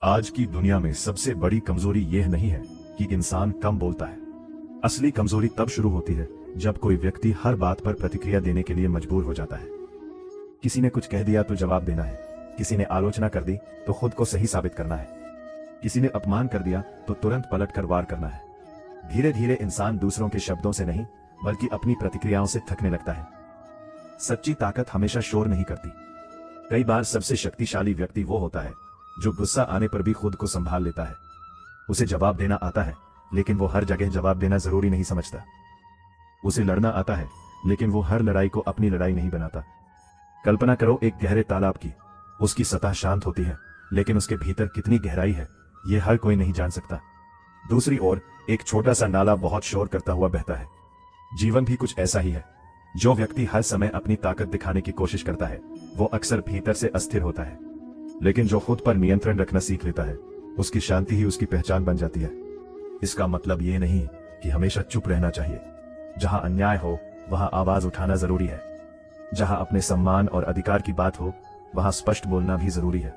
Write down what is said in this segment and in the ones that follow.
आज की दुनिया में सबसे बड़ी कमजोरी यह नहीं है कि इंसान कम बोलता है। असली कमजोरी तब शुरू होती है जब कोई व्यक्ति हर बात पर प्रतिक्रिया देने के लिए मजबूर हो जाता है। किसी ने कुछ कह दिया तो जवाब देना है, किसी ने आलोचना कर दी तो खुद को सही साबित करना है, किसी ने अपमान कर दिया तो तुरंत पलट कर वार करना है। धीरे धीरे इंसान दूसरों के शब्दों से नहीं बल्कि अपनी प्रतिक्रियाओं से थकने लगता है। सच्ची ताकत हमेशा शोर नहीं करती। कई बार सबसे शक्तिशाली व्यक्ति वो होता है जो गुस्सा आने पर भी खुद को संभाल लेता है। उसे जवाब देना आता है लेकिन वो हर जगह जवाब देना जरूरी नहीं समझता। उसे लड़ना आता है लेकिन वो हर लड़ाई को अपनी लड़ाई नहीं बनाता। कल्पना करो एक गहरे तालाब की। उसकी सतह शांत होती है लेकिन उसके भीतर कितनी गहराई है ये हर कोई नहीं जान सकता। दूसरी ओर एक छोटा सा नाला बहुत शोर करता हुआ बहता है। जीवन भी कुछ ऐसा ही है। जो व्यक्ति हर समय अपनी ताकत दिखाने की कोशिश करता है वो अक्सर भीतर से अस्थिर होता है, लेकिन जो खुद पर नियंत्रण रखना सीख लेता है उसकी शांति ही उसकी पहचान बन जाती है। इसका मतलब ये नहीं कि हमेशा चुप रहना चाहिए। जहां अन्याय हो वहां आवाज उठाना जरूरी है। जहां अपने सम्मान और अधिकार की बात हो वहां स्पष्ट बोलना भी जरूरी है।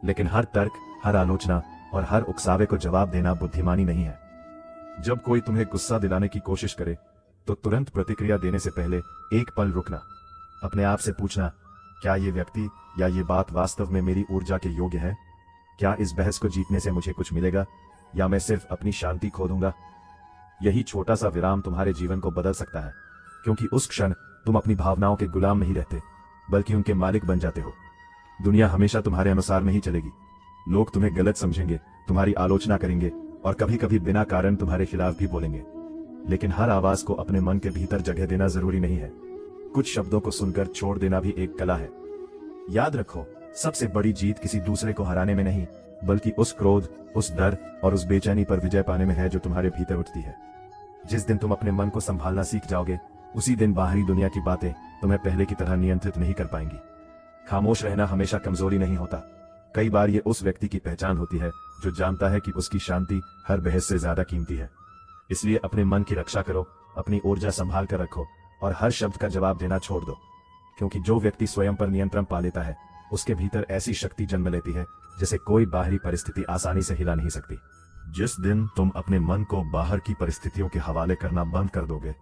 लेकिन हर तर्क, हर आलोचना और हर उकसावे को जवाब देना बुद्धिमानी नहीं है। जब कोई तुम्हें गुस्सा दिलाने की कोशिश करे तो तुरंत प्रतिक्रिया देने से पहले एक पल रुकना, अपने आप से पूछना, क्या ये व्यक्ति या ये बात वास्तव में मेरी ऊर्जा के योग्य है? क्या इस बहस को जीतने से मुझे कुछ मिलेगा या मैं सिर्फ अपनी शांति खो दूंगा? यही छोटा सा विराम तुम्हारे जीवन को बदल सकता है, क्योंकि उस क्षण तुम अपनी भावनाओं के गुलाम नहीं रहते बल्कि उनके मालिक बन जाते हो। दुनिया हमेशा तुम्हारे अनुसार नहीं चलेगी। लोग तुम्हें गलत समझेंगे, तुम्हारी आलोचना करेंगे और कभी कभी बिना कारण तुम्हारे खिलाफ भी बोलेंगे। लेकिन हर आवाज को अपने मन के भीतर जगह देना जरूरी नहीं है। कुछ शब्दों को सुनकर छोड़ देना भी एक कला है। याद रखो, सबसे बड़ी जीत किसी दूसरे को हराने में नहीं बल्कि उस क्रोध, उस डर और उस बेचैनी पर विजय पाने में है जो तुम्हारे भीतर उठती है। जिस दिन तुम अपने मन को संभालना सीख जाओगे उसी दिन बाहरी दुनिया की बातें तुम्हें पहले की तरह नियंत्रित नहीं कर पाएंगी। खामोश रहना हमेशा कमजोरी नहीं होता। कई बार ये उस व्यक्ति की पहचान होती है जो जानता है कि उसकी शांति हर बहस से ज्यादा कीमती है। इसलिए अपने मन की रक्षा करो, अपनी ऊर्जा संभाल कर रखो और हर शब्द का जवाब देना छोड़ दो, क्योंकि जो व्यक्ति स्वयं पर नियंत्रण पा लेता है उसके भीतर ऐसी शक्ति जन्म लेती है जिसे कोई बाहरी परिस्थिति आसानी से हिला नहीं सकती। जिस दिन तुम अपने मन को बाहर की परिस्थितियों के हवाले करना बंद कर दोगे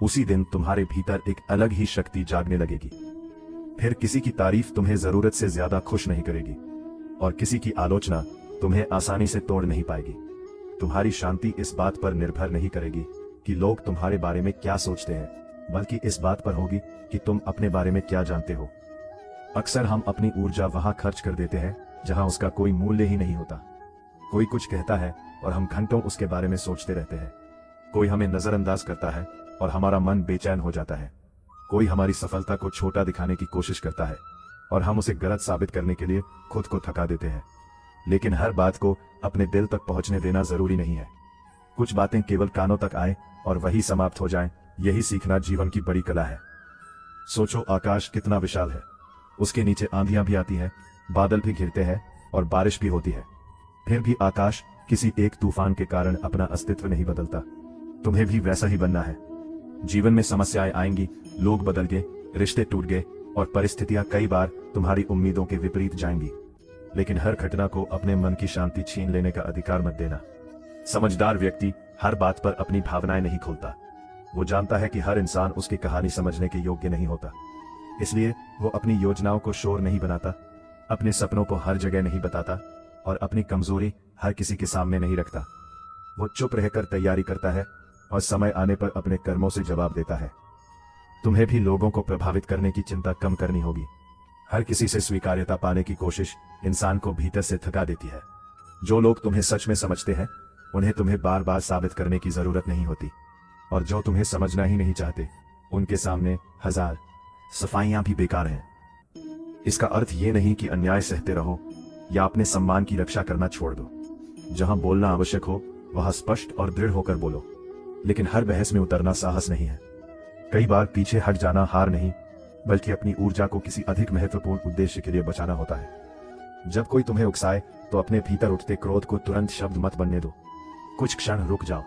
उसी दिन तुम्हारे भीतर एक अलग ही शक्ति जागने लगेगी। फिर किसी की तारीफ तुम्हें जरूरत से ज्यादा खुश नहीं करेगी और किसी की आलोचना तुम्हें आसानी से तोड़ नहीं पाएगी। तुम्हारी शांति इस बात पर निर्भर नहीं करेगी कि लोग तुम्हारे बारे में क्या सोचते हैं, बल्कि इस बात पर होगी कि तुम अपने बारे में क्या जानते हो। अक्सर हम अपनी ऊर्जा वहां खर्च कर देते हैं जहां उसका कोई मूल्य ही नहीं होता। कोई कुछ कहता है और हम घंटों उसके बारे में सोचते रहते हैं। कोई हमें नजरअंदाज करता है और हमारा मन बेचैन हो जाता है। कोई हमारी सफलता को छोटा दिखाने की कोशिश करता है और हम उसे गलत साबित करने के लिए खुद को थका देते हैं। लेकिन हर बात को अपने दिल तक पहुंचने देना जरूरी नहीं है। कुछ बातें केवल कानों तक आए और वही समाप्त हो जाएं, यही सीखना जीवन की बड़ी कला है। सोचो, आकाश कितना विशाल है। उसके नीचे आंधियां भी आती है, बादल भी घिरते हैं और बारिश भी होती है। फिर भी आकाश किसी एक तूफान के कारण अपना अस्तित्व नहीं बदलता। तुम्हें भी वैसा ही बनना है। जीवन में समस्याएं आएंगी, लोग बदल गए, रिश्ते टूट गए और परिस्थितियां कई बार तुम्हारी उम्मीदों के विपरीत जाएंगी। लेकिन हर घटना को अपने मन की शांति छीन लेने का अधिकार मत देना। समझदार व्यक्ति हर बात पर अपनी भावनाएं नहीं खोलता। वो जानता है कि हर इंसान उसकी कहानी समझने के योग्य नहीं होता। इसलिए वो अपनी योजनाओं को शोर नहीं बनाता, अपने सपनों को हर जगह नहीं बताता और अपनी कमजोरी हर किसी के सामने नहीं रखता। वो चुप रहकर तैयारी करता है और समय आने पर अपने कर्मों से जवाब देता है। तुम्हें भी लोगों को प्रभावित करने की चिंता कम करनी होगी। हर किसी से स्वीकार्यता पाने की कोशिश इंसान को भीतर से थका देती है। जो लोग तुम्हें सच में समझते हैं उन्हें तुम्हें बार बार साबित करने की जरूरत नहीं होती, और जो तुम्हें समझना ही नहीं चाहते उनके सामने हजार सफाइयां भी बेकार हैं। इसका अर्थ ये नहीं कि अन्याय सहते रहो या अपने सम्मान की रक्षा करना छोड़ दो। जहां बोलना आवश्यक हो वहां स्पष्ट और दृढ़ होकर बोलो, लेकिन हर बहस में उतरना साहस नहीं है। कई बार पीछे हट जाना हार नहीं बल्कि अपनी ऊर्जा को किसी अधिक महत्वपूर्ण उद्देश्य के लिए बचाना होता है। जब कोई तुम्हें उकसाए तो अपने भीतर उठते क्रोध को तुरंत शब्द मत बनने दो। कुछ क्षण रुक जाओ,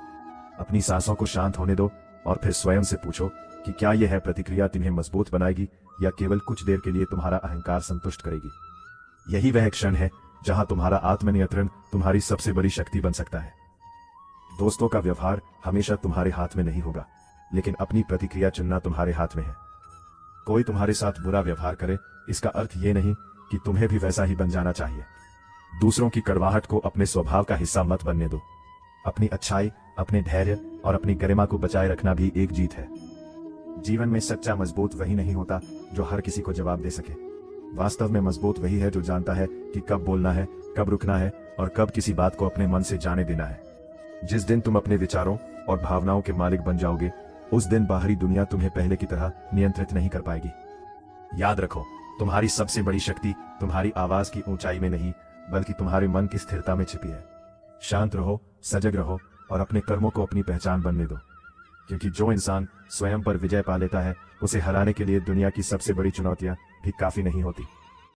अपनी सांसों को शांत होने दो और फिर स्वयं से पूछो कि क्या यह है प्रतिक्रिया तुम्हें मजबूत बनाएगी या केवल कुछ देर के लिए तुम्हारा अहंकार संतुष्ट करेगी। यही वह क्षण है जहां तुम्हारा आत्मनियंत्रण तुम्हारी सबसे बड़ी शक्ति बन सकता है। दोस्तों का व्यवहार हमेशा तुम्हारे हाथ में नहीं होगा, लेकिन अपनी प्रतिक्रिया चुनना तुम्हारे हाथ में है। कोई तुम्हारे साथ बुरा व्यवहार करे, इसका अर्थ ये नहीं कि तुम्हें भी वैसा ही बन जाना चाहिए। दूसरों की कड़वाहट को अपने स्वभाव का हिस्सा मत बनने दो। अपनी अच्छाई, अपने धैर्य और अपनी गरिमा को बचाए रखना भी एक जीत है। जीवन में सच्चा मजबूत वही नहीं होता जो हर किसी को जवाब दे सके। वास्तव में मजबूत वही है जो जानता है कि कब बोलना है, कब रुकना है और कब किसी बात को अपने मन से जाने देना है। जिस दिन तुम अपने विचारों और भावनाओं के मालिक बन जाओगे, उस दिन बाहरी दुनिया तुम्हें पहले की तरह नियंत्रित नहीं कर पाएगी। याद रखो, तुम्हारी सबसे बड़ी शक्ति तुम्हारी आवाज की ऊंचाई में नहीं, बल्कि तुम्हारे मन की स्थिरता में छिपी है। शांत रहो, सजग रहो और अपने कर्मों को अपनी पहचान बनने दो, क्योंकि जो इंसान स्वयं पर विजय पा लेता है, उसे हराने के लिए दुनिया की सबसे बड़ी चुनौतियां भी काफी नहीं होती।